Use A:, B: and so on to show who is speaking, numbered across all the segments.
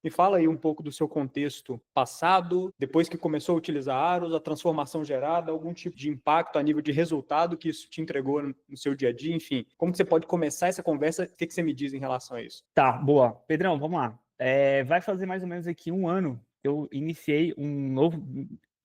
A: Me fala aí um pouco do seu contexto passado, depois que começou a utilizar Aros, a transformação gerada, algum tipo de impacto a nível de resultado que isso te entregou no seu dia a dia, enfim. Como que você pode começar essa conversa? O que que você me diz em relação a isso?
B: Tá, boa. Pedrão, vamos lá. Vai fazer mais ou menos aqui um ano que eu iniciei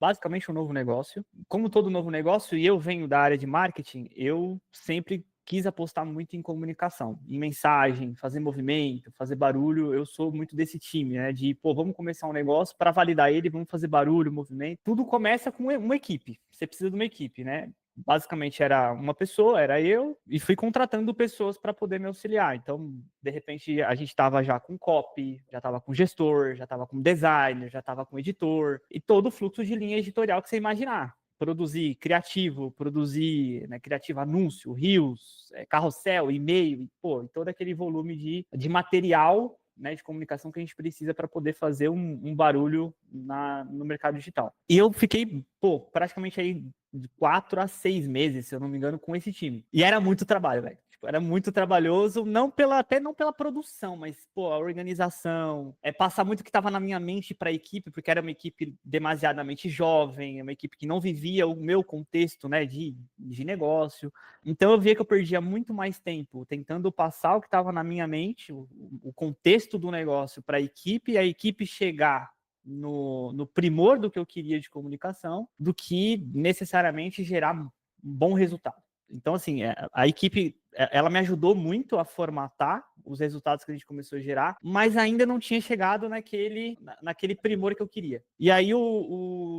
B: basicamente um novo negócio. Como todo novo negócio, e eu venho da área de marketing, eu sempre quis apostar muito em comunicação, em mensagem, fazer movimento, fazer barulho. Eu sou muito desse time, né? De, pô, vamos começar um negócio para validar ele, vamos fazer barulho, movimento. Tudo começa com uma equipe. Você precisa de uma equipe, né? Basicamente era uma pessoa, era eu, e fui contratando pessoas para poder me auxiliar. Então, de repente, a gente estava já com copy, já estava com gestor, já estava com designer, já estava com editor, e todo o fluxo de linha editorial que você imaginar. Produzir criativo, produzir criativo anúncio, reels, carrossel, e-mail, e todo aquele volume de material, né, de comunicação que a gente precisa para poder fazer um barulho no mercado digital. E eu fiquei, praticamente aí de 4 a 6 meses, se eu não me engano, com esse time. E era muito trabalho, velho. Era muito trabalhoso, até não pela produção, mas, a organização, passar muito o que estava na minha mente para a equipe, porque era uma equipe demasiadamente jovem, uma equipe que não vivia o meu contexto, né, de negócio. Então eu via que eu perdia muito mais tempo tentando passar o que estava na minha mente, o contexto do negócio para a equipe chegar no primor do que eu queria de comunicação, do que necessariamente gerar um bom resultado. Então, assim, a equipe, ela me ajudou muito a formatar os resultados que a gente começou a gerar, mas ainda não tinha chegado naquele primor que eu queria. E aí,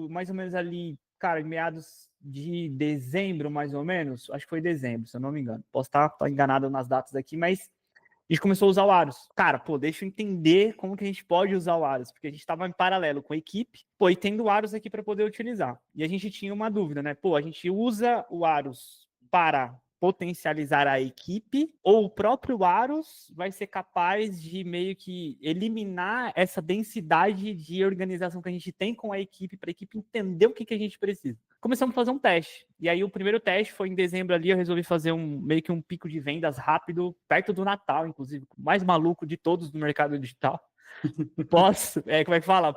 B: mais ou menos ali, cara, em meados de dezembro, mais ou menos, acho que foi dezembro, se eu não me engano. Posso estar enganado nas datas aqui, mas a gente começou a usar o Aros. Cara, deixa eu entender como que a gente pode usar o Aros, porque a gente estava em paralelo com a equipe, e tendo o Aros aqui para poder utilizar. E a gente tinha uma dúvida, né? A gente usa o Aros para potencializar a equipe, ou o próprio Aros vai ser capaz de meio que eliminar essa densidade de organização que a gente tem com a equipe, para a equipe entender o que a gente precisa. Começamos a fazer um teste. E aí o primeiro teste foi em dezembro ali, eu resolvi fazer meio que um pico de vendas rápido, perto do Natal, inclusive, o mais maluco de todos no mercado digital. Como é que fala?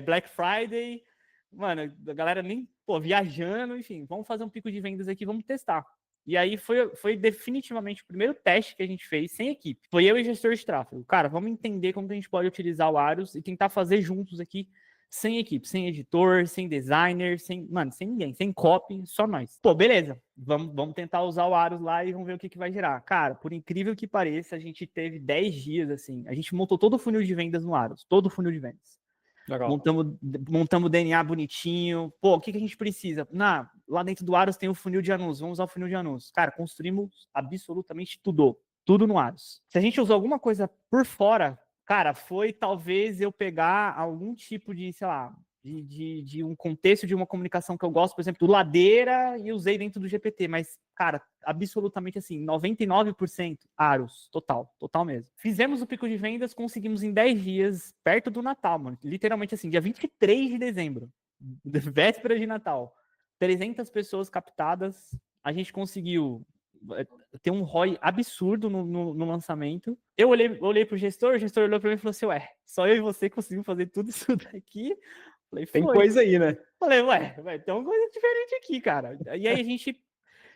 B: Black Friday, mano, a galera nem, viajando, enfim, vamos fazer um pico de vendas aqui, vamos testar. E aí foi definitivamente o primeiro teste que a gente fez sem equipe. Foi eu e o gestor de tráfego. Cara, vamos entender como que a gente pode utilizar o Aros e tentar fazer juntos aqui, sem equipe, sem editor, sem designer, sem ninguém, sem copy, só nós. Beleza, vamos tentar usar o Aros lá e vamos ver o que vai gerar. Cara, por incrível que pareça, a gente teve 10 dias, assim, a gente montou todo o funil de vendas no Aros, todo o funil de vendas.
A: Legal.
B: Montamos o DNA bonitinho. O que a gente precisa? Lá dentro do Aros tem o funil de anúncios. Vamos usar o funil de anúncios. Cara, construímos absolutamente tudo. Tudo no Aros. Se a gente usou alguma coisa por fora, cara, foi talvez eu pegar algum tipo de, sei lá, de um contexto de uma comunicação que eu gosto, por exemplo, do Ladeira, e usei dentro do GPT, mas, cara, absolutamente assim, 99% Aros, total mesmo. Fizemos o pico de vendas, conseguimos em 10 dias, perto do Natal, mano, literalmente assim, dia 23 de dezembro, véspera de Natal, 300 pessoas captadas, a gente conseguiu ter um ROI absurdo no lançamento. Eu olhei pro gestor, o gestor olhou para mim e falou assim, ué, só eu e você conseguimos fazer tudo isso daqui? Falei,
A: Tem
B: foi.
A: coisa aí, né?
B: Falei, ué, tem uma coisa diferente aqui, cara. E aí a gente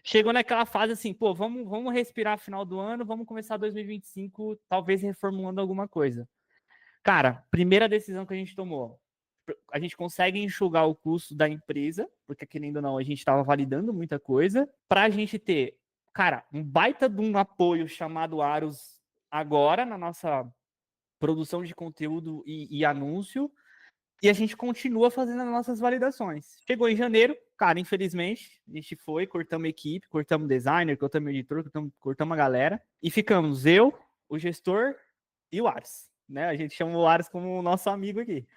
B: chegou naquela fase assim, vamos respirar final do ano, vamos começar 2025, talvez reformulando alguma coisa. Cara, primeira decisão que a gente tomou, a gente consegue enxugar o custo da empresa, porque querendo ou não, a gente estava validando muita coisa, para a gente ter, cara, um baita de um apoio chamado Aros agora na nossa produção de conteúdo e anúncio, e a gente continua fazendo as nossas validações. Chegou em janeiro, cara, infelizmente, a gente foi, cortamos a equipe, cortamos designer, cortamos editor, cortamos a galera, e ficamos eu, o gestor e o Ares. Né? A gente chama o Ares como o nosso amigo aqui.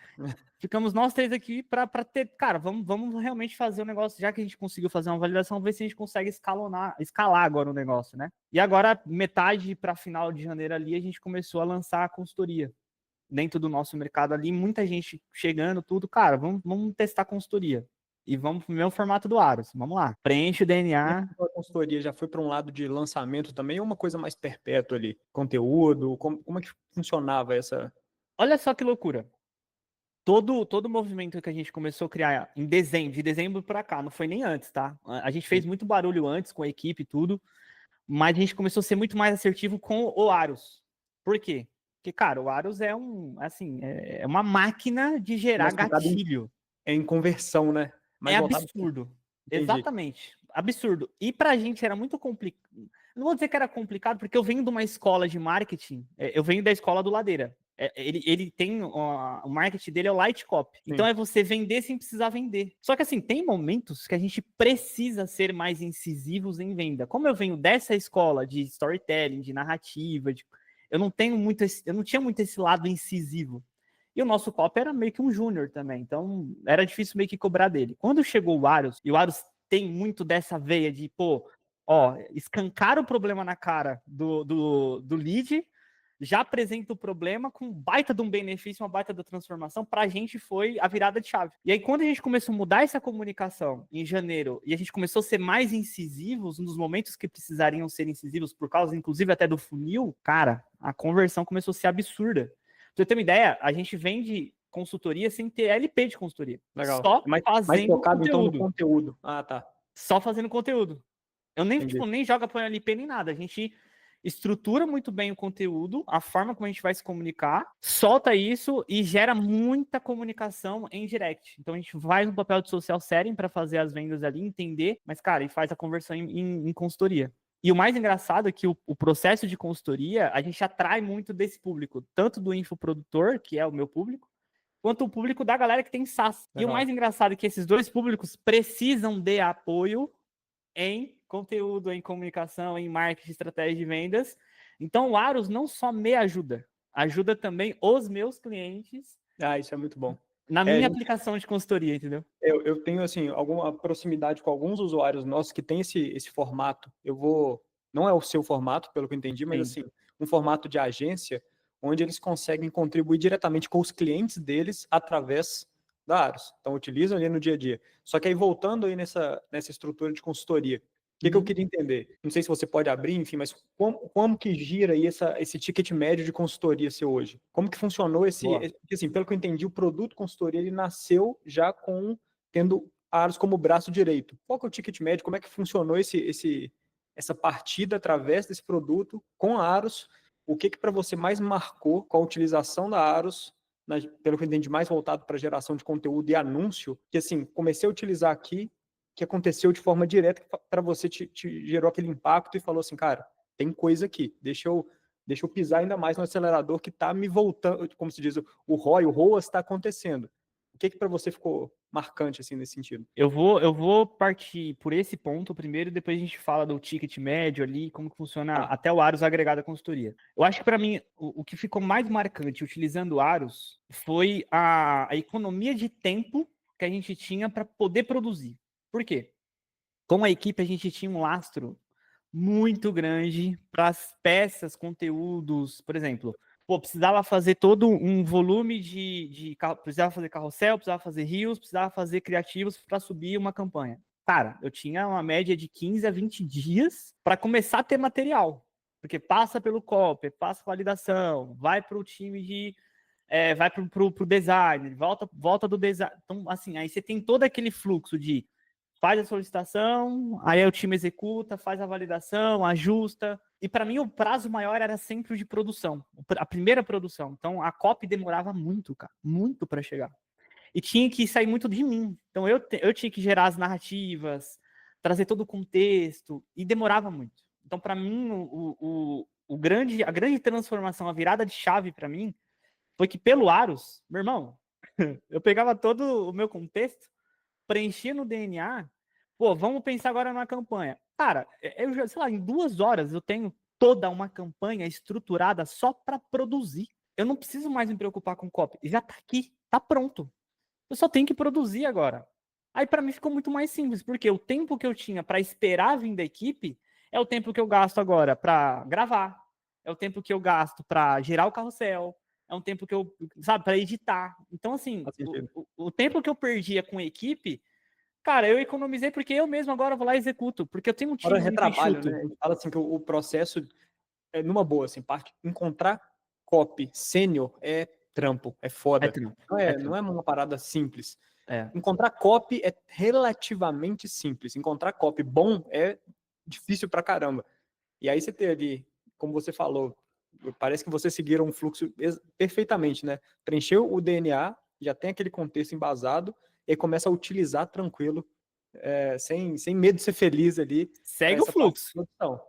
B: Ficamos nós três aqui para ter, cara, vamos realmente fazer o negócio, já que a gente conseguiu fazer uma validação, ver se a gente consegue escalar agora o negócio, né? E agora, metade para final de janeiro ali, a gente começou a lançar a consultoria dentro do nosso mercado ali, muita gente chegando, tudo, cara, vamos testar a consultoria. E vamos pro meu formato do Aros. Vamos lá. Preenche o DNA.
A: A consultoria já foi para um lado de lançamento também, ou uma coisa mais perpétua ali? Conteúdo? Como é que funcionava essa
B: Olha só que loucura. Todo movimento que a gente começou a criar em dezembro, de dezembro pra cá, não foi nem antes, tá? A gente fez muito barulho antes com a equipe e tudo, mas a gente começou a ser muito mais assertivo com o Aros. Por quê? Porque, cara, o Aros é assim, é uma máquina de gerar
A: Mais focado
B: gatilho.
A: em conversão, né?
B: É
A: Mais voltado.
B: absurdo.
A: Entendi.
B: Exatamente. Absurdo. E pra gente era muito complicado. Não vou dizer que era complicado, porque eu venho de uma escola de marketing, eu venho da escola do Ladeira. Ele tem, o marketing dele é o light copy. Então
A: Sim.
B: é você vender sem precisar vender. Só que assim, tem momentos que a gente precisa ser mais incisivos em venda. Como eu venho dessa escola de storytelling, de narrativa, eu não tenho muito eu não tinha muito esse lado incisivo. E o nosso copy era meio que um júnior também, então era difícil meio que cobrar dele. Quando chegou o Aros, e o Aros tem muito dessa veia de, pô, ó, escancar o problema na cara do lead, já apresenta o problema com baita de um benefício, uma baita da transformação, pra gente foi a virada de chave. E aí, quando a gente começou a mudar essa comunicação em janeiro, e a gente começou a ser mais incisivos nos momentos que precisariam ser incisivos, por causa, inclusive, até do funil, cara, a conversão começou a ser absurda. Pra você ter uma ideia, a gente vende consultoria sem ter LP de consultoria.
A: Legal.
B: Só
A: Mais
B: fazendo
A: focado, então, no
B: conteúdo.
A: conteúdo. Ah, tá.
B: Só fazendo conteúdo. Eu nem,
A: Entendi.
B: nem joga para LP nem nada. A gente estrutura muito bem o conteúdo, a forma como a gente vai se comunicar, solta isso e gera muita comunicação em direct. Então a gente vai no papel de social selling para fazer as vendas ali, entender, mas, cara, e faz a conversão em consultoria. E o mais engraçado é que o processo de consultoria, a gente atrai muito desse público, tanto do infoprodutor, que é o meu público, quanto o público da galera que tem SaaS.
A: Legal.
B: E o mais engraçado é que esses dois públicos precisam de apoio em conteúdo, em comunicação, em marketing, estratégia de vendas. Então, o Aros não só me ajuda, ajuda também os meus clientes
A: Ah, isso é muito bom.
B: na minha aplicação de consultoria, entendeu?
A: Eu tenho, assim, alguma proximidade com alguns usuários nossos que tem esse formato. Não é o seu formato, pelo que eu entendi, mas,
B: Sim.
A: assim, um formato de agência onde eles conseguem contribuir diretamente com os clientes deles através da Aros. Então, utilizam ali no dia a dia. Só que aí, voltando aí nessa estrutura de consultoria, o que eu queria entender? Não sei se você pode abrir, enfim, mas como que gira aí esse ticket médio de consultoria seu hoje? Como que funcionou porque, assim, pelo que eu entendi, o produto consultoria, ele nasceu já tendo Aros como braço direito. Qual que é o ticket médio? Como é que funcionou essa partida através desse produto com a Aros? O que para você mais marcou com a utilização da Aros, pelo que eu entendi, mais voltado para geração de conteúdo e anúncio, que, assim, comecei a utilizar aqui, que aconteceu de forma direta para você, te gerou aquele impacto e falou assim, cara, tem coisa aqui, deixa eu pisar ainda mais no acelerador que está me voltando, como se diz, o ROAS está acontecendo. O que para você ficou marcante, assim, nesse sentido?
B: Eu vou partir por esse ponto primeiro, e depois a gente fala do ticket médio ali, como que funciona até o Aros agregado à consultoria. Eu acho que para mim, o que ficou mais marcante utilizando o Aros foi a economia de tempo que a gente tinha para poder produzir. Por quê? Com a equipe, a gente tinha um lastro muito grande para as peças, conteúdos, por exemplo. Pô, precisava fazer todo um volume precisava fazer carrossel, precisava fazer rios, precisava fazer criativos para subir uma campanha. Cara, eu tinha uma média de 15 a 20 dias para começar a ter material. Porque passa pelo copy, passa validação, vai para o time vai para o design, volta do design. Então, assim, aí você tem todo aquele fluxo de faz a solicitação, aí o time executa, faz a validação, ajusta. E para mim o prazo maior era sempre o de produção, a primeira produção. Então a copy demorava muito, cara, muito para chegar. E tinha que sair muito de mim. Então eu tinha que gerar as narrativas, trazer todo o contexto, e demorava muito. Então para mim a grande transformação, a virada de chave para mim, foi que pelo Aros, meu irmão, eu pegava todo o meu contexto, preenchia no DNA, pô, vamos pensar agora numa campanha. Cara, eu já, sei lá, em 2 horas eu tenho toda uma campanha estruturada só para produzir. Eu não preciso mais me preocupar com copy. Já tá aqui, tá pronto. Eu só tenho que produzir agora. Aí para mim ficou muito mais simples, porque o tempo que eu tinha para esperar vir da equipe é o tempo que eu gasto agora para gravar, é o tempo que eu gasto para gerar o carrossel, é um tempo que eu, sabe, para editar. Então, assim, o tempo que eu perdia com a equipe, cara, eu economizei porque eu mesmo agora vou lá e executo, porque eu tenho um time muito
A: retrabalho,
B: enxuto.
A: né? A gente fala assim que o processo é numa boa, assim, parte encontrar copy sênior trampo, é foda.
B: trampo,
A: Não
B: é
A: é,
B: trampo.
A: não é uma parada simples.
B: É.
A: Encontrar copy é relativamente simples. Encontrar copy bom é difícil pra caramba. E aí você tem ali, como você falou, parece que vocês seguiram um fluxo perfeitamente, né? Preencheu o DNA, já tem aquele contexto embasado, e aí começa a utilizar tranquilo, sem medo de ser feliz ali, para
B: Segue o
A: essa parte de
B: fluxo.
A: produção.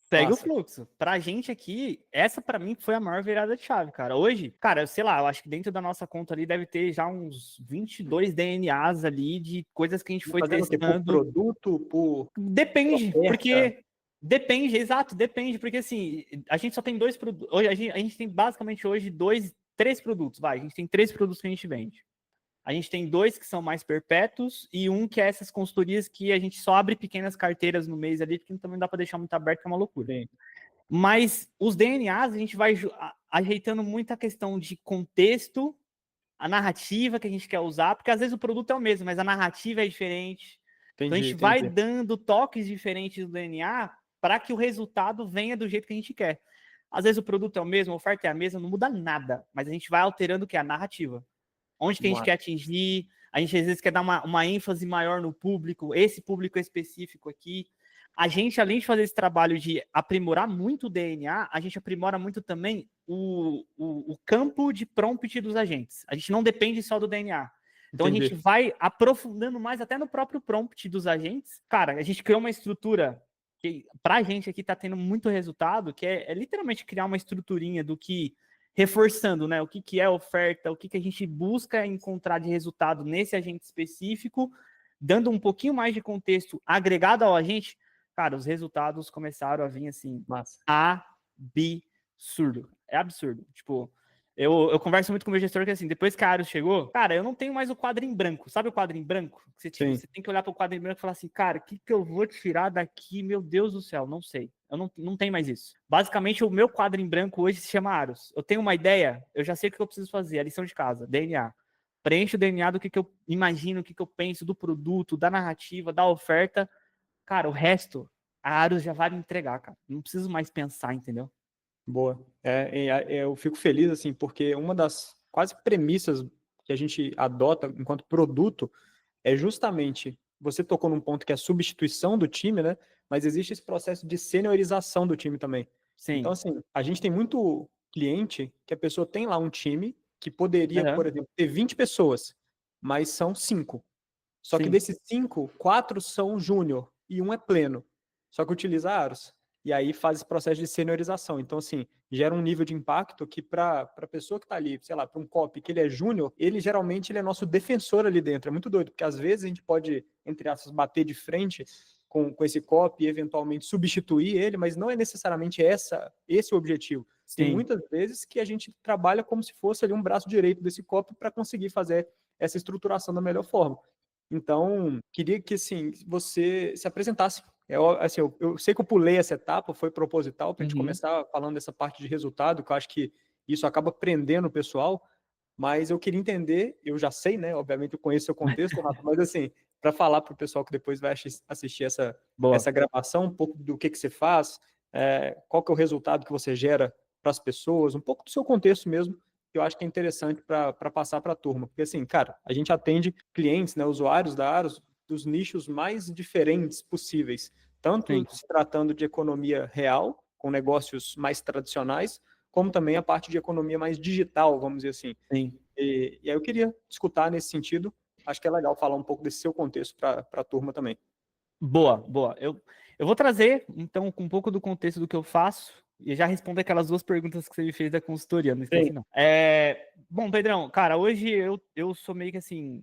B: Segue o
A: Massa.
B: fluxo. Pra gente aqui, essa pra mim foi a maior virada de chave, cara. Hoje, cara, sei lá, eu acho que dentro da nossa conta ali deve ter já uns 22 DNAs ali de coisas que a gente foi
A: Fazendo o quê? Por
B: testando.
A: produto, por
B: Depende,
A: oferta?
B: porque depende, exato, depende, porque assim, a gente só tem dois produtos. Hoje a gente tem basicamente hoje três produtos, vai. A gente tem três produtos que a gente vende. A gente tem dois que são mais perpétuos e um que é essas consultorias que a gente só abre pequenas carteiras no mês ali, que também não dá para deixar muito aberto, que é uma loucura.
A: Sim.
B: Mas os DNAs a gente vai ajeitando muito a questão de contexto, a narrativa que a gente quer usar, porque às vezes o produto é o mesmo, mas a narrativa é diferente. Então a
A: Entendi,
B: gente vai
A: entendi.
B: dando toques diferentes do DNA para que o resultado venha do jeito que a gente quer. Às vezes o produto é o mesmo, a oferta é a mesma, não muda nada, mas a gente vai alterando o que é a narrativa. Onde que a gente
A: Massa.
B: quer atingir, a gente às vezes quer dar uma ênfase maior no público, esse público específico aqui. A gente, além de fazer esse trabalho de aprimorar muito o DNA, a gente aprimora muito também o campo de prompt dos agentes. A gente não depende só do DNA. Então
A: Entendi.
B: a gente vai aprofundando mais até no próprio prompt dos agentes. Cara, a gente criou uma estrutura que pra gente aqui tá tendo muito resultado, que é literalmente criar uma estruturinha do que reforçando, né, o que é oferta, o que a gente busca encontrar de resultado nesse agente específico, dando um pouquinho mais de contexto agregado ao agente. Cara, os resultados começaram a vir assim,
A: Massa.
B: absurdo. É absurdo. Tipo, eu converso muito com o meu gestor que assim, depois que a Aros chegou, cara, eu não tenho mais o quadro em branco. Sabe o quadro em branco? Você tem que olhar para o quadro em branco e falar assim, cara, o que eu vou tirar daqui? Meu Deus do céu, não sei. Eu não tenho mais isso. Basicamente, o meu quadro em branco hoje se chama Aros. Eu tenho uma ideia, eu já sei o que eu preciso fazer, a lição de casa, DNA. Preencho o DNA do que eu imagino, o que eu penso do produto, da narrativa, da oferta. Cara, o resto, a Aros já vai me entregar, cara. Não preciso mais pensar, entendeu?
A: Boa. Eu fico feliz, assim, porque uma das quase premissas que a gente adota enquanto produto é justamente, você tocou num ponto que é a substituição do time, né? Mas existe esse processo de seniorização do time também. Então,
B: Sim.
A: assim, a gente tem muito cliente que a pessoa tem lá um time que poderia,
B: Uhum.
A: por exemplo, ter 20 pessoas, mas são 5. Só que
B: Sim.
A: desses 5, 4 são júnior e um é pleno. Só que utiliza Aros. E aí faz esse processo de seniorização. Então, assim, gera um nível de impacto que para a pessoa que está ali, sei lá, para um copy que ele é júnior, ele geralmente ele é nosso defensor ali dentro. É muito doido, porque às vezes a gente pode, entre aspas, bater de frente com esse copy e eventualmente substituir ele, mas não é necessariamente esse o objetivo. Tem
B: Sim.
A: muitas vezes que a gente trabalha como se fosse ali um braço direito desse copy para conseguir fazer essa estruturação da melhor forma. Então, queria que assim, você se apresentasse. Assim, eu sei que eu pulei essa etapa, foi proposital para a gente
B: Uhum.
A: começar falando dessa parte de resultado, que eu acho que isso acaba prendendo o pessoal, mas eu queria entender, eu já sei, né? Obviamente eu conheço o seu contexto, Rafa, mas assim, para falar para o pessoal que depois vai assistir
B: Boa.
A: essa gravação, um pouco do que você faz, qual que é o resultado que você gera para as pessoas, um pouco do seu contexto mesmo, que eu acho que é interessante para passar para a turma. Porque, assim, cara, a gente atende clientes, né, usuários da Aros, dos nichos mais diferentes possíveis, tanto
B: Sim.
A: se tratando de economia real, com negócios mais tradicionais, como também a parte de economia mais digital, vamos dizer assim.
B: Sim.
A: E aí eu queria escutar nesse sentido. Acho que é legal falar um pouco desse seu contexto para a turma também.
B: Boa, boa. Eu vou trazer, então, com um pouco do contexto do que eu faço e já responder aquelas duas perguntas que você me fez da consultoria, não esquece não. Bom, Pedrão, cara, hoje eu sou meio que assim,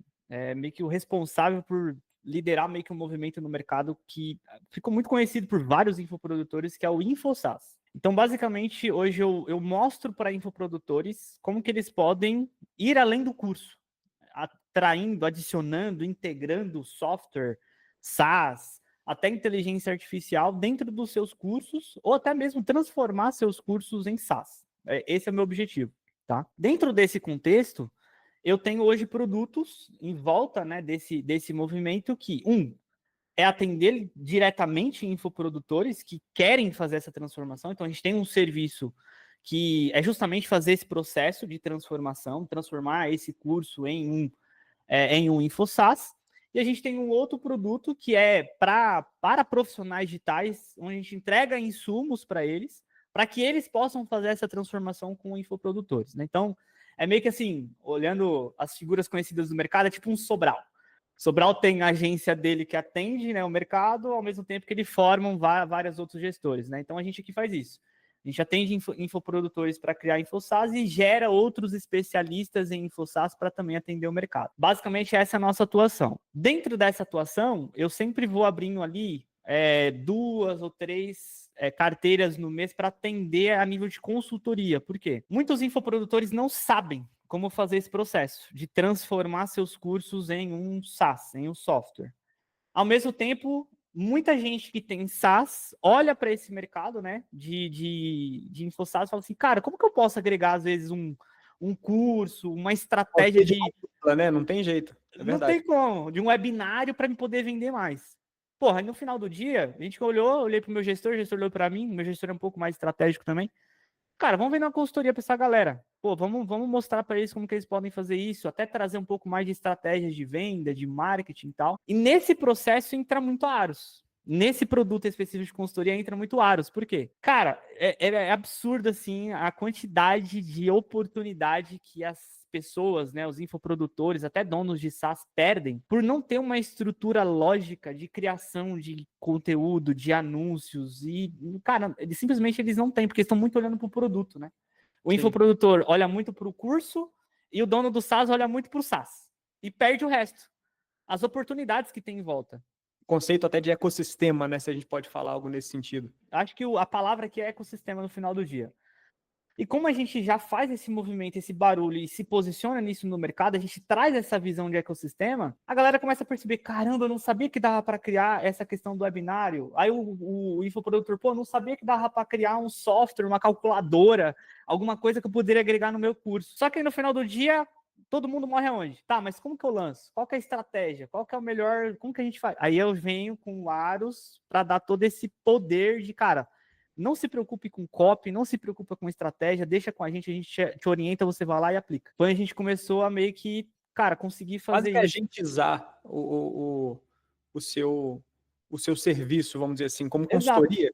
B: meio que o responsável por liderar meio que um movimento no mercado que ficou muito conhecido por vários infoprodutores, que é o InfoSaaS. Então, basicamente, hoje eu mostro para infoprodutores como que eles podem ir além do curso, atraindo, adicionando, integrando software, SaaS, até inteligência artificial dentro dos seus cursos, ou até mesmo transformar seus cursos em SaaS. Esse é o meu objetivo, tá? Dentro desse contexto, eu tenho hoje produtos em volta, né, desse movimento que, é atender diretamente infoprodutores que querem fazer essa transformação. Então, a gente tem um serviço que é justamente fazer esse processo de transformação, transformar esse curso em um InfoSaaS. E a gente tem um outro produto que é para profissionais digitais, onde a gente entrega insumos para eles, para que eles possam fazer essa transformação com infoprodutores, né? Então, é meio que assim, olhando as figuras conhecidas do mercado, é tipo um Sobral. Sobral tem a agência dele que atende, né, o mercado, ao mesmo tempo que ele forma vários outros gestores, né? Então, a gente aqui faz isso. A gente atende infoprodutores para criar InfoSaaS e gera outros especialistas em InfoSaaS para também atender o mercado. Basicamente, essa é a nossa atuação. Dentro dessa atuação, eu sempre vou abrindo ali 2 ou 3 carteiras no mês para atender a nível de consultoria. Por quê? Muitos infoprodutores não sabem como fazer esse processo de transformar seus cursos em um SaaS, em um software. Ao mesmo tempo, muita gente que tem SaaS olha para esse mercado, né, de InfoSaaS e fala assim, cara, como que eu posso agregar, às vezes, um curso, uma estratégia de...
A: né? Não tem jeito, é
B: Não
A: verdade.
B: tem como, de um webinário para me poder vender mais. Porra, aí no final do dia, a gente olhei para o meu gestor, o gestor olhou para mim, o meu gestor é um pouco mais estratégico também. Cara, vamos vender uma consultoria para essa galera. Pô, vamos mostrar para eles como que eles podem fazer isso, até trazer um pouco mais de estratégias de venda, de marketing e tal. E nesse processo entra muito a Aros. Nesse produto específico de consultoria entra muito Aros. Por quê? Cara, é absurdo, assim, a quantidade de oportunidade que as pessoas, né, os infoprodutores, até donos de SaaS, perdem por não ter uma estrutura lógica de criação de conteúdo, de anúncios e, cara, simplesmente eles não têm, porque estão muito olhando para o produto, né? O infoprodutor olha muito para o curso e o dono do SaaS olha muito para o SaaS e perde o resto, as oportunidades que tem em volta.
A: Conceito até de ecossistema, né? Se a gente pode falar algo nesse sentido.
B: Acho que a palavra aqui é ecossistema no final do dia. E como a gente já faz esse movimento, esse barulho e se posiciona nisso no mercado, a gente traz essa visão de ecossistema, a galera começa a perceber, caramba, eu não sabia que dava para criar essa questão do webinário. Aí o infoprodutor, pô, não sabia que dava para criar um software, uma calculadora, alguma coisa que eu poderia agregar no meu curso. Só que aí no final do dia, todo mundo morre aonde? Tá, mas como que eu lanço? Qual que é a estratégia? Qual que é o melhor? Como que a gente faz? Aí eu venho com o Aros para dar todo esse poder de, cara, não se preocupe com copy, não se preocupe com estratégia, deixa com a gente te orienta, você vai lá e aplica. Então a gente começou a meio que, cara, conseguir fazer
A: Quase que
B: isso.
A: agentizar o seu serviço, vamos dizer assim, como
B: Exato,
A: consultoria.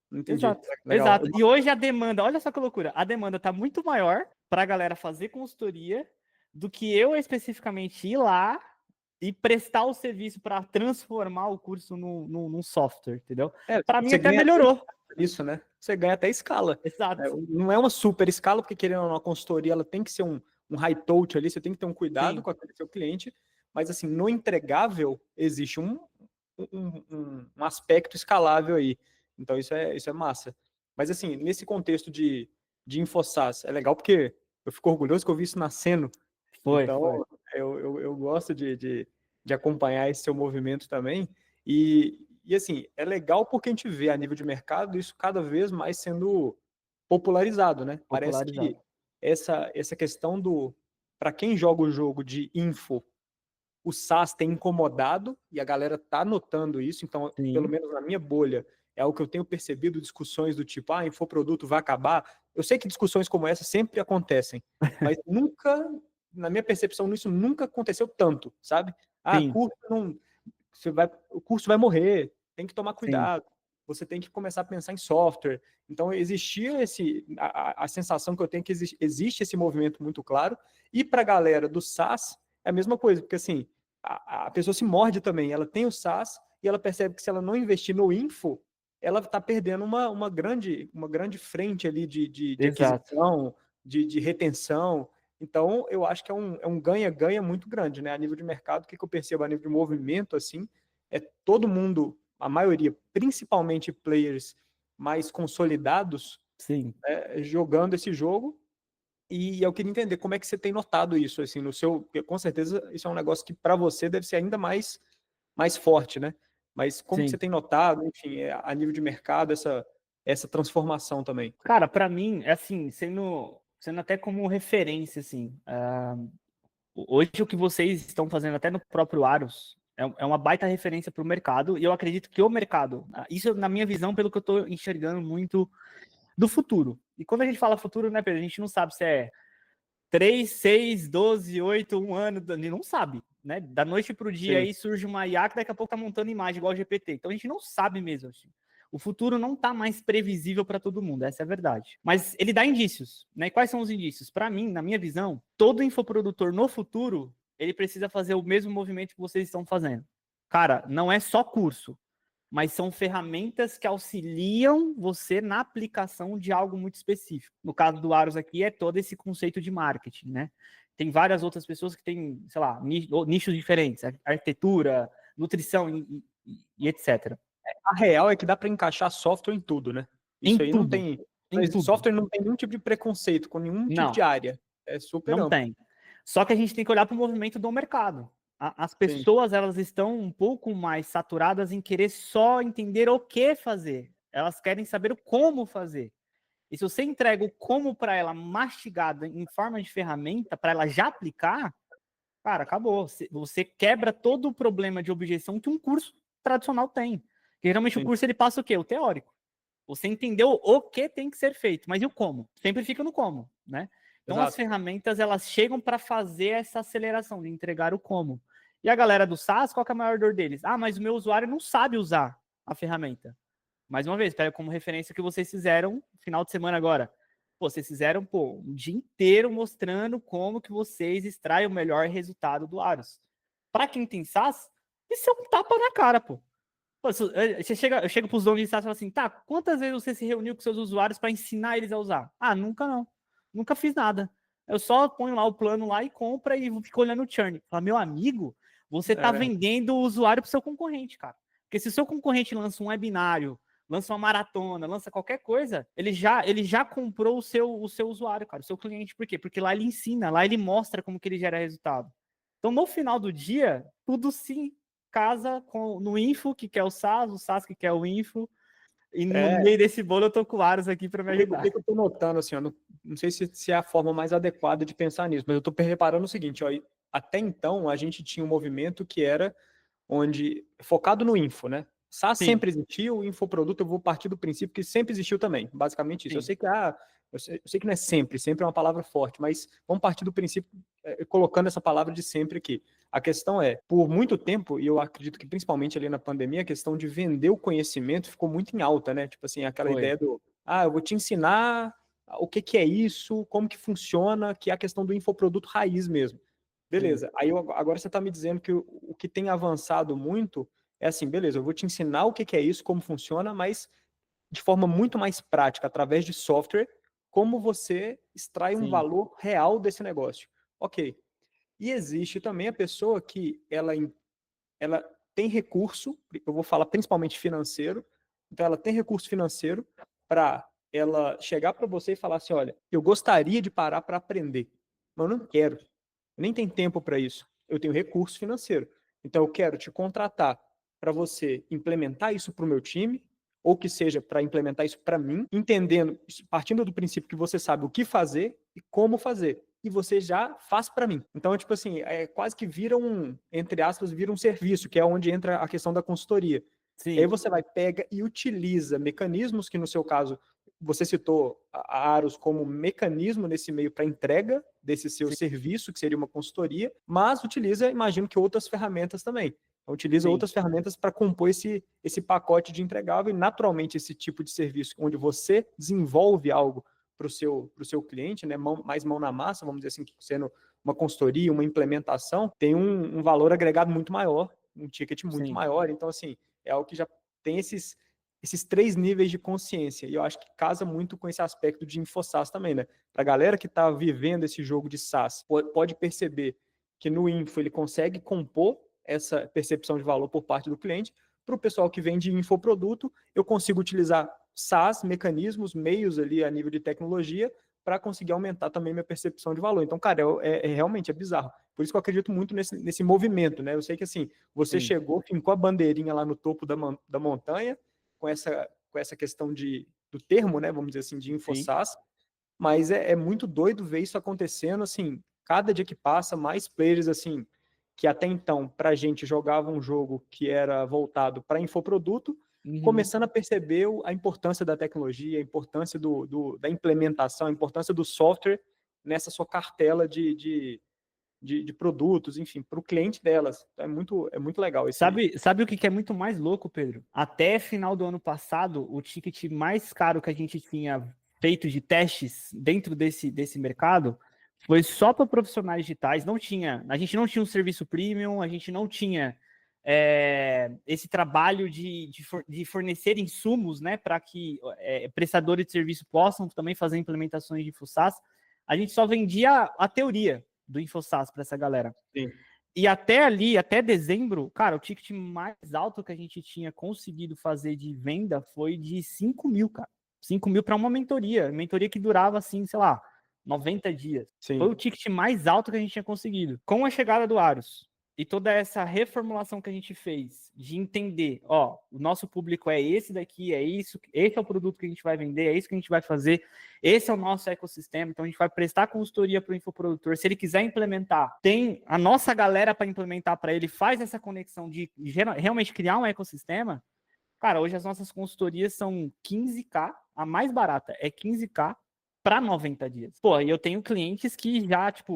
A: Não entendi.
B: exato,
A: Legal.
B: exato. E hoje a demanda, olha só que loucura, a demanda está muito maior para a galera fazer consultoria do que eu especificamente ir lá e prestar o serviço para transformar o curso num software, entendeu? Para mim até melhorou.
A: Isso, né? Você ganha até escala.
B: Exato.
A: Não é uma super escala, porque querendo ou não, uma consultoria, ela tem que ser um high touch ali, você tem que ter um cuidado
B: Sim.
A: com aquele seu cliente, mas assim, no entregável existe um aspecto escalável aí. Então isso é massa. Mas assim, nesse contexto de InfoSaaS, é legal porque eu fico orgulhoso que eu vi isso nascendo. Então, eu gosto de acompanhar esse seu movimento também. E assim, é legal porque a gente vê a nível de mercado isso cada vez mais sendo popularizado, né? Parece que essa questão para quem joga o jogo de info, o SaaS tem incomodado e a galera tá notando isso. Então,
B: Sim.
A: Pelo menos na minha bolha, é algo que eu tenho percebido, discussões do tipo, infoproduto vai acabar. Eu sei que discussões como essa sempre acontecem, mas nunca, na minha percepção, isso nunca aconteceu tanto, sabe? O curso vai morrer, tem que tomar cuidado. Sim. Você tem que começar a pensar em software. Então, existia a sensação que eu tenho que existe esse movimento muito claro. E para a galera do SaaS, é a mesma coisa, porque assim, a pessoa se morde também. Ela tem o SaaS e ela percebe que se ela não investir no info, ela está perdendo uma grande frente ali de aquisição, de retenção. Então, eu acho que é um ganha-ganha muito grande, né? A nível de mercado, o que eu percebo a nível de movimento, assim, é todo mundo, a maioria, principalmente players mais consolidados,
B: Sim.
A: Jogando esse jogo. E eu queria entender como é que você tem notado isso, assim, no seu... Porque, com certeza, isso é um negócio que para você deve ser ainda mais forte, né? Mas como que você tem notado, enfim, a nível de mercado, essa transformação também?
B: Cara, para mim, é assim, sendo até como referência, assim, hoje o que vocês estão fazendo até no próprio Aros é uma baita referência para o mercado, e eu acredito que o mercado, isso na minha visão, pelo que eu estou enxergando muito do futuro. E quando a gente fala futuro, né, Pedro, a gente não sabe se é 3, 6, 12, 8, um ano, a gente não sabe, né? Da noite para o dia
A: Sim,
B: aí surge uma IA que daqui a pouco tá montando imagem igual o GPT. Então a gente não sabe mesmo. Assim. O futuro não tá mais previsível para todo mundo, essa é a verdade. Mas ele dá indícios, né? E quais são os indícios? Para mim, na minha visão, todo infoprodutor no futuro, ele precisa fazer o mesmo movimento que vocês estão fazendo. Cara, não é só curso, mas são ferramentas que auxiliam você na aplicação de algo muito específico. No caso do Aros aqui, é todo esse conceito de marketing, né? Tem várias outras pessoas que têm, sei lá, nichos diferentes, arquitetura, nutrição e etc.
A: a real é que dá para encaixar software em tudo, né?
B: Em
A: Isso aí não
B: tudo,
A: tem.
B: em tudo.
A: Software não tem nenhum tipo de preconceito com nenhum tipo de
B: Não,
A: área. É super
B: não
A: amplo.
B: tem. Só que a gente tem que olhar para o movimento do mercado. As
A: Sim,
B: pessoas, elas estão um pouco mais saturadas em querer só entender o que fazer. Elas querem saber o como fazer. E se você entrega o como para ela mastigado em forma de ferramenta, para ela já aplicar, cara, acabou. Você quebra todo o problema de objeção que um curso tradicional tem. Porque, geralmente o
A: sim,
B: curso ele passa o quê? O teórico. Você entendeu o que tem que ser feito, mas e o como? Sempre fica no como, né? Então as
A: exato.
B: ferramentas elas chegam para fazer essa aceleração de entregar o como. E a galera do SaaS, qual que é a maior dor deles? Ah, mas o meu usuário não sabe usar a ferramenta. Mais uma vez, pega como referência o que vocês fizeram no final de semana agora. Pô, vocês fizeram, um dia inteiro mostrando como que vocês extraem o melhor resultado do Aros. Para quem tem SaaS, isso é um tapa na cara, pô. Pô, eu chego para os donos de SaaS e falo assim, tá, quantas vezes você se reuniu com seus usuários para ensinar eles a usar? Ah, nunca não. Nunca fiz nada. Eu só ponho lá o plano lá e compra e fico olhando o churn. Fala, meu amigo, você tá
A: É,
B: vendendo o usuário pro seu concorrente, cara. Porque se o seu concorrente lança um webinário, lança uma maratona, lança qualquer coisa, ele já comprou o seu usuário, cara, o seu cliente. Por quê? Porque lá ele ensina, lá ele mostra como que ele gera resultado. Então, no final do dia, tudo sim casa no Info, que quer o SaaS que quer o Info, e no
A: é,
B: meio desse bolo eu tô com o Aros aqui para me
A: o que
B: ajudar.
A: que eu tô notando, assim, ó, não sei se é a forma mais adequada de pensar nisso, mas eu tô reparando o seguinte, ó, até então a gente tinha um movimento que era onde focado no info, né? SaaS
B: Sim,
A: sempre existiu, o infoproduto eu vou partir do princípio que sempre existiu também, basicamente isso. Eu
B: sim,
A: sei que eu sei que não é sempre é uma palavra forte, mas vamos partir do princípio colocando essa palavra de sempre aqui. A questão é, por muito tempo, e eu acredito que principalmente ali na pandemia, a questão de vender o conhecimento ficou muito em alta, né? Tipo assim, aquela
B: foi.
A: ideia do, eu vou te ensinar o que que é isso, como que funciona, que é a questão do infoproduto raiz mesmo.
B: Sim,
A: Beleza. Aí agora você está me dizendo que o que tem avançado muito é assim, beleza, eu vou te ensinar o que que é isso, como funciona, mas de forma muito mais prática, através de software, como você extrai um
B: sim,
A: valor real desse negócio. Ok. E existe também a pessoa que ela tem recurso, eu vou falar principalmente financeiro, então ela tem recurso financeiro para ela chegar para você e falar assim, olha, eu gostaria de parar para aprender, mas eu não quero, eu nem tenho tempo para isso, eu tenho recurso financeiro, então eu quero te contratar para você implementar isso para o meu time, ou que seja para implementar isso para mim, entendendo, partindo do princípio que você sabe o que fazer e como fazer e você já faz para mim. Então, tipo assim, quase que vira entre aspas, vira um serviço, que é onde entra a questão da consultoria. E aí
B: sim,
A: você vai, pega e utiliza mecanismos que, no seu caso, você citou a Aros como mecanismo nesse meio para entrega desse seu
B: sim,
A: serviço, que seria uma consultoria, mas utiliza, imagino que outras ferramentas também. Então, utiliza
B: sim,
A: outras ferramentas para compor esse pacote de entregável e, naturalmente, esse tipo de serviço onde você desenvolve algo para o seu cliente, né, mais mão na massa, vamos dizer assim, sendo uma consultoria, uma implementação, tem um valor agregado muito maior, um ticket muito
B: sim,
A: maior. Então, assim, é algo que já tem esses três níveis de consciência. E eu acho que casa muito com esse aspecto de InfoSaaS também, né? Para a galera que está vivendo esse jogo de SaaS, pode perceber que no Info ele consegue compor essa percepção de valor por parte do cliente. Para o pessoal que vende infoproduto, eu consigo utilizar SaaS, mecanismos, meios ali a nível de tecnologia para conseguir aumentar também minha percepção de valor. Então, cara, realmente é bizarro. Por isso que eu acredito muito nesse movimento, né? Eu sei que assim, você
B: sim,
A: chegou, fincou a bandeirinha lá no topo da montanha, com essa questão do termo, né? Vamos dizer assim, de
B: sim,
A: InfoSaaS, mas é muito doido ver isso acontecendo, assim, cada dia que passa, mais players, assim, que até então, para a gente, jogavam um jogo que era voltado para infoproduto, começando a perceber a importância da tecnologia, a importância da implementação, a importância do software nessa sua cartela de produtos, enfim, para o cliente delas. Então, é muito legal esse.
B: Sabe o que é muito mais louco, Pedro? Até final do ano passado, o ticket mais caro que a gente tinha feito de testes dentro desse mercado foi só para profissionais digitais. A gente não tinha um serviço premium, a gente não tinha esse trabalho de fornecer insumos, né, para que prestadores de serviço possam também fazer implementações de InfoSaaS. A gente só vendia a teoria do InfoSaaS para essa galera.
A: Sim.
B: E até ali, até dezembro, cara, o ticket mais alto que a gente tinha conseguido fazer de venda foi de 5 mil, cara. 5 mil para uma mentoria que durava, assim, sei lá, 90 dias.
A: Sim.
B: Foi o ticket mais alto que a gente tinha conseguido. Com a chegada do Aros e toda essa reformulação que a gente fez de entender, ó, o nosso público é esse daqui, é isso, esse é o produto que a gente vai vender, é isso que a gente vai fazer, esse é o nosso ecossistema, então a gente vai prestar consultoria para o infoprodutor. Se ele quiser implementar, tem a nossa galera para implementar para ele, faz essa conexão de realmente criar um ecossistema. Cara, hoje as nossas consultorias são 15K, a mais barata é 15K para 90 dias. Pô, e eu tenho clientes que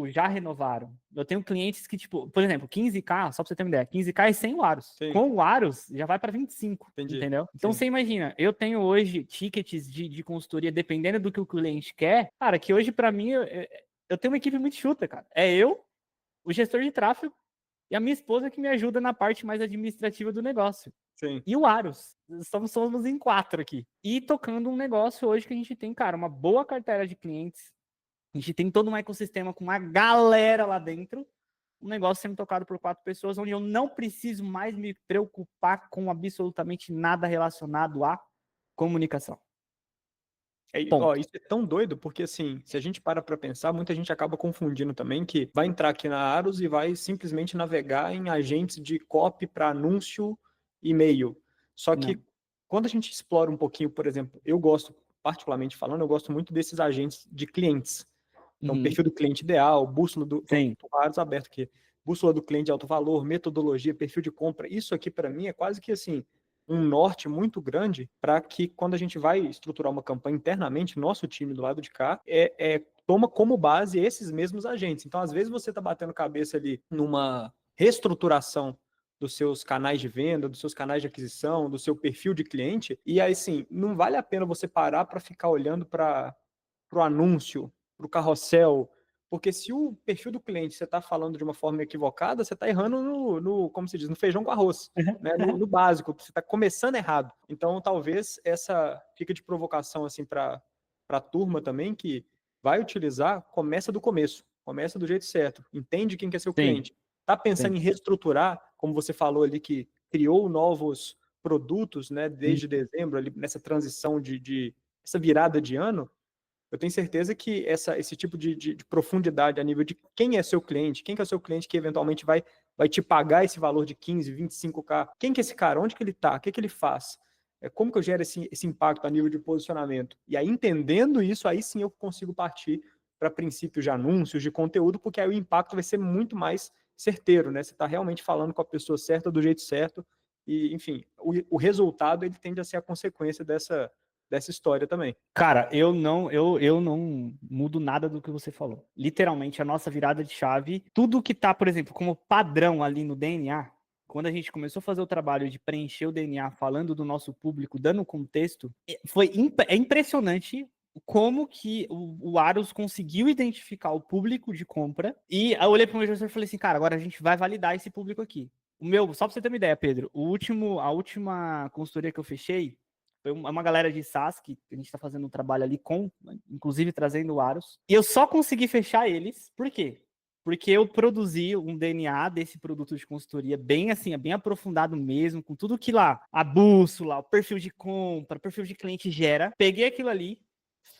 B: já renovaram. Eu tenho clientes que, por exemplo, 15K, só para você ter uma ideia, 15K é sem o Aros.
A: Sim.
B: Com o Aros, já vai para 25,
A: Entendi.
B: Entendeu? Então, você imagina, eu tenho hoje tickets de consultoria, dependendo do que o cliente quer, cara, que hoje, para mim, eu tenho uma equipe muito chuta, cara. É eu, o gestor de tráfego, e a minha esposa que me ajuda na parte mais administrativa do negócio.
A: Sim.
B: E o Aros. Somos em 4 aqui. E tocando um negócio hoje que a gente tem, cara, uma boa carteira de clientes. A gente tem todo um ecossistema com uma galera lá dentro. Um negócio sendo tocado por 4 pessoas, onde eu não preciso mais me preocupar com absolutamente nada relacionado à comunicação.
A: Isso é tão doido, porque assim, se a gente para pensar, muita gente acaba confundindo também que vai entrar aqui na Aros e vai simplesmente navegar em agentes de copy para anúncio e e-mail. Só que quando a gente explora um pouquinho, por exemplo, eu gosto, particularmente falando, eu gosto muito desses agentes de clientes. Então, perfil do cliente ideal, bússola do Aros aberto aqui, bússola do cliente de alto valor, metodologia, perfil de compra. Isso aqui para mim é quase que assim um norte muito grande para que quando a gente vai estruturar uma campanha internamente, nosso time do lado de cá toma como base esses mesmos agentes. Então, às vezes você está batendo cabeça ali numa reestruturação dos seus canais de venda, dos seus canais de aquisição, do seu perfil de cliente, e aí sim, não vale a pena você parar para ficar olhando para o anúncio, para o carrossel, porque se o perfil do cliente você está falando de uma forma equivocada, você está errando como se diz, no feijão com arroz, né? no básico, você está começando errado. Então, talvez essa fica de provocação assim para a turma também, que vai utilizar, começa do começo, começa do jeito certo, entende quem que é seu cliente. Está pensando em reestruturar, como você falou ali, que criou novos produtos, né, desde dezembro, ali, nessa transição essa virada de ano, eu tenho certeza que esse tipo de profundidade a nível de quem é seu cliente, quem que é o seu cliente que eventualmente vai te pagar esse valor de 15, 25K, quem que é esse cara, onde que ele está, o que que ele faz, como que eu gero esse impacto a nível de posicionamento. E aí, entendendo isso, aí sim eu consigo partir para princípios de anúncios, de conteúdo, porque aí o impacto vai ser muito mais certeiro, né? Você está realmente falando com a pessoa certa, do jeito certo, e, enfim, o resultado ele tende a ser a consequência dessa história também.
B: Cara, eu não mudo nada do que você falou. Literalmente, a nossa virada de chave, tudo que tá, por exemplo, como padrão ali no DNA, quando a gente começou a fazer o trabalho de preencher o DNA falando do nosso público, dando contexto, é impressionante como que o Aros conseguiu identificar o público de compra, e eu olhei para o meu gestor e falei assim, cara, agora a gente vai validar esse público aqui. Só para você ter uma ideia, Pedro, a última consultoria que eu fechei, foi uma galera de SaaS que a gente está fazendo um trabalho ali inclusive trazendo o Aros. E eu só consegui fechar eles, por quê? Porque eu produzi um DNA desse produto de consultoria bem assim, bem aprofundado mesmo, com tudo que lá, a bússola, o perfil de compra, o perfil de cliente gera. Peguei aquilo ali,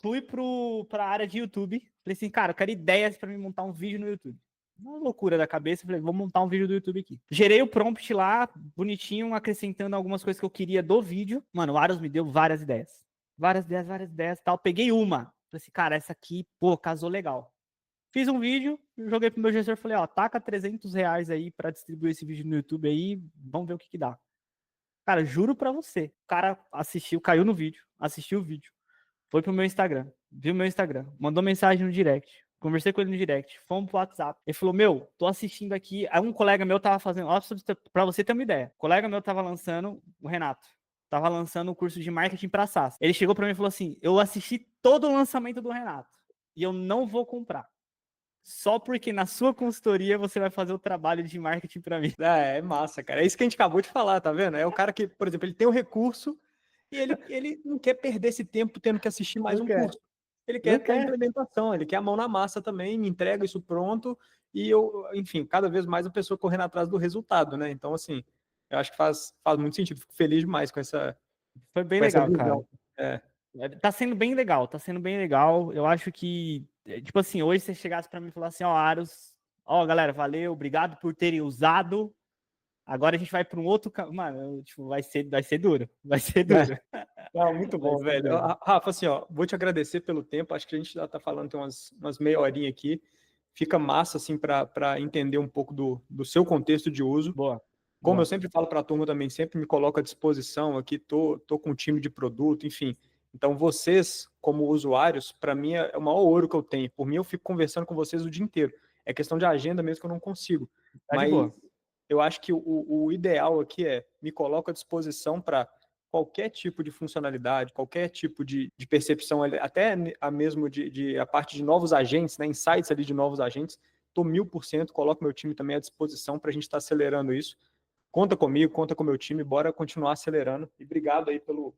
B: fui para a área de YouTube, falei assim, cara, eu quero ideias para me montar um vídeo no YouTube. Uma loucura da cabeça, falei, vou montar um vídeo do YouTube aqui. Gerei o prompt lá, bonitinho, acrescentando algumas coisas que eu queria do vídeo. Mano, o Aros me deu várias ideias. Várias ideias e tal. Peguei uma. Falei assim, cara, essa aqui, pô, casou legal. Fiz um vídeo, joguei pro meu gestor, falei, ó, taca R$300 aí pra distribuir esse vídeo no YouTube aí, vamos ver o que dá. Cara, juro pra você. O cara assistiu, caiu no vídeo, assistiu o vídeo, foi pro meu Instagram, viu meu Instagram, mandou mensagem no direct. Conversei com ele no direct, fomos pro WhatsApp. Ele falou, meu, tô assistindo aqui. Aí um colega meu tava fazendo, ó, pra você ter uma ideia. O colega meu tava lançando, o Renato, tava lançando o curso de marketing pra SaaS. Ele chegou pra mim e falou assim, eu assisti todo o lançamento do Renato e eu não vou comprar. Só porque na sua consultoria você vai fazer o trabalho de marketing pra mim.
A: É massa, cara. É isso que a gente acabou de falar, tá vendo? É o cara que, por exemplo, ele tem o recurso e ele não quer perder esse tempo tendo que assistir mais
B: Não
A: um
B: quer.
A: curso. Ele
B: Não
A: quer a
B: quer.
A: implementação, ele quer a mão na massa também, me entrega isso pronto e eu, enfim, cada vez mais a pessoa correndo atrás do resultado, né? Então, assim, eu acho que faz muito sentido. Fico feliz demais com
B: Foi bem
A: essa
B: legal, cara.
A: visão. É.
B: Tá sendo bem legal, tá sendo bem legal. Eu acho que, tipo assim, hoje você chegasse pra mim e falasse assim, ó, Aros, ó, galera, valeu, obrigado por terem usado. Agora a gente vai para um outro, mano, tipo, vai ser duro, vai ser duro.
A: Não, muito
B: Vai
A: bom,
B: ser
A: velho.
B: duro.
A: Rafa, assim, ó, vou te agradecer pelo tempo. Acho que a gente já tá falando tem umas meia horinha aqui. Fica massa, assim, para entender um pouco do seu contexto de uso.
B: Boa,
A: Como eu
B: boa.
A: sempre falo para a turma também, sempre me coloco à disposição aqui, tô com um time de produto, enfim. Então, vocês, como usuários, para mim é o maior ouro que eu tenho. Por mim, eu fico conversando com vocês o dia inteiro. É questão de agenda mesmo que eu não consigo.
B: Tá de
A: Mas
B: boa.
A: eu acho que o ideal aqui é me coloco à disposição para qualquer tipo de funcionalidade, qualquer tipo de percepção, até a mesmo a parte de novos agentes, né, insights ali de novos agentes, estou 1000%, coloco meu time também à disposição para a gente estar acelerando isso. Conta comigo, conta com o meu time, bora continuar acelerando. E obrigado aí pelo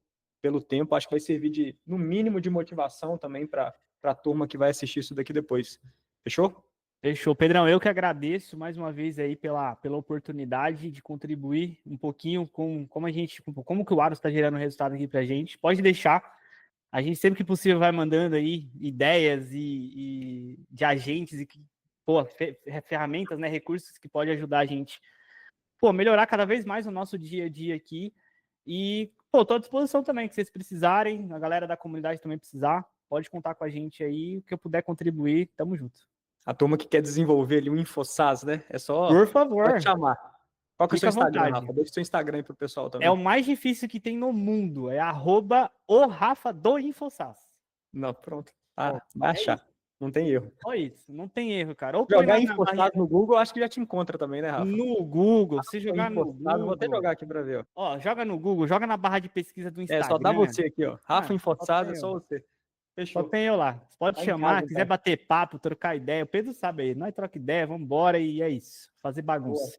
A: tempo, acho que vai servir no mínimo, de motivação também para a turma que vai assistir isso daqui depois. Fechou?
B: Fechou. Pedrão, eu que agradeço mais uma vez aí pela oportunidade de contribuir um pouquinho com como que o Aros está gerando resultado aqui pra gente. Pode deixar. A gente sempre que possível vai mandando aí ideias e de agentes e pô, ferramentas, né, recursos que podem ajudar a gente, pô, melhorar cada vez mais o nosso dia a dia aqui. E, pô, tô à disposição também, que vocês precisarem, a galera da comunidade também precisar, pode contar com a gente aí, o que eu puder contribuir, tamo junto.
A: A turma que quer desenvolver ali o InfoSAS, né? É
B: Por
A: só te
B: favor,
A: chamar. Qual que é o seu
B: fica à
A: Instagram,
B: vontade.
A: Rafa? Deixa o seu Instagram aí pro pessoal
B: É o
A: também.
B: mais difícil que tem no mundo, é @o Rafa do InfoSAS.
A: Não, pronto.
B: Ó,
A: Ah, vai
B: é isso,
A: achar. Não tem erro.
B: só isso, não tem erro, cara. Ou põe
A: Jogar
B: lá na
A: InfoSAS
B: barra
A: no Google, acho que já te encontra também, né, Rafa?
B: no Google, se
A: Põe
B: jogar no
A: InfoSAS, vou até
B: Google,
A: jogar aqui para ver, ó.
B: ó, joga no Google, joga na barra de pesquisa do
A: É, só dá
B: Instagram.
A: você aqui, ó. Rafa
B: Ah, só
A: InfoSAS,
B: tem
A: é só
B: eu.
A: você.
B: Só
A: Fechou.
B: tem eu lá. Você pode
A: Tá em
B: chamar,
A: casa,
B: quiser
A: então.
B: bater papo, trocar ideia. O Pedro sabe aí. Nós troca ideia, vamos embora e é isso. Fazer
A: Boa.
B: bagunça.